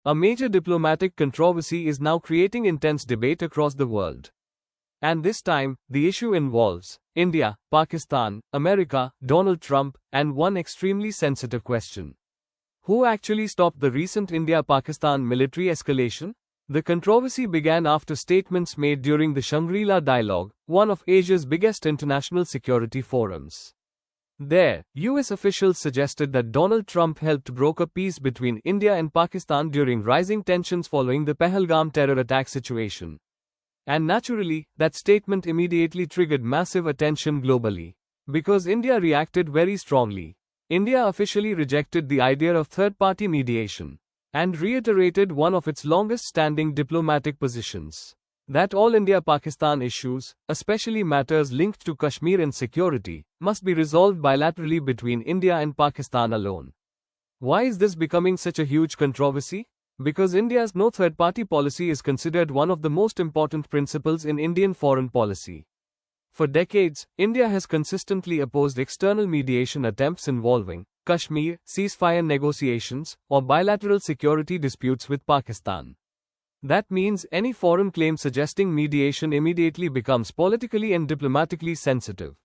A major diplomatic controversy is now creating intense debate across the world. And this time, the issue involves India, Pakistan, America, Donald Trump, and one extremely sensitive question. Who actually stopped the recent India-Pakistan military escalation? The controversy began after statements made during the Shangri-La Dialogue, one of Asia's biggest international security forums. There, US officials suggested that Donald Trump helped broker peace between India and Pakistan during rising tensions following the Pahalgam terror attack situation. And naturally, that statement immediately triggered massive attention globally. Because India reacted very strongly. India officially rejected the idea of third-party mediation, and reiterated one of its longest-standing diplomatic positions, that all India-Pakistan issues, especially matters linked to Kashmir and security, must be resolved bilaterally between India and Pakistan alone. Why is this becoming such a huge controversy? Because India's no third-party policy is considered one of the most important principles in Indian foreign policy. For decades, India has consistently opposed external mediation attempts involving Kashmir, ceasefire negotiations, or bilateral security disputes with Pakistan. That means any foreign claim suggesting mediation immediately becomes politically and diplomatically sensitive.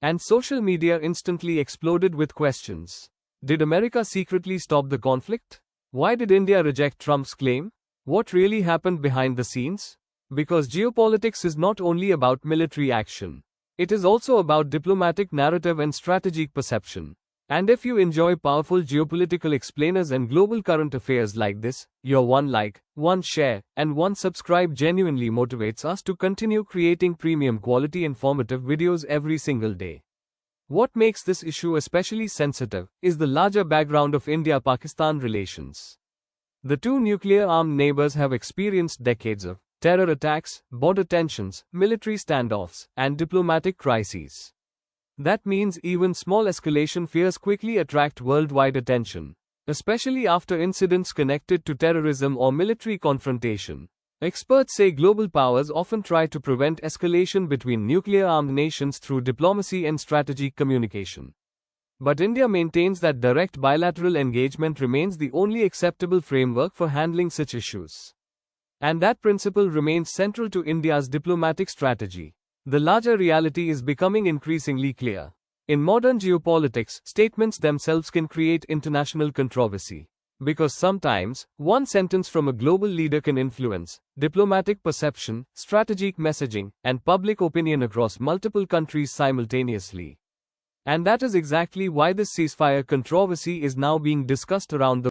And social media instantly exploded with questions. Did America secretly stop the conflict? Why did India reject Trump's claim? What really happened behind the scenes? Because geopolitics is not only about military action. It is also about diplomatic narrative and strategic perception. And if you enjoy powerful geopolitical explainers and global current affairs like this, your one like, one share, and one subscribe genuinely motivates us to continue creating premium quality informative videos every single day. What makes this issue especially sensitive is the larger background of India-Pakistan relations. The two nuclear-armed neighbors have experienced decades of terror attacks, border tensions, military standoffs, and diplomatic crises. That means even small escalation fears quickly attract worldwide attention, especially after incidents connected to terrorism or military confrontation. Experts say global powers often try to prevent escalation between nuclear-armed nations through diplomacy and strategic communication. But India maintains that direct bilateral engagement remains the only acceptable framework for handling such issues. And that principle remains central to India's diplomatic strategy. The larger reality is becoming increasingly clear. In modern geopolitics, statements themselves can create international controversy. Because sometimes, one sentence from a global leader can influence diplomatic perception, strategic messaging, and public opinion across multiple countries simultaneously. And that is exactly why this ceasefire controversy is now being discussed around the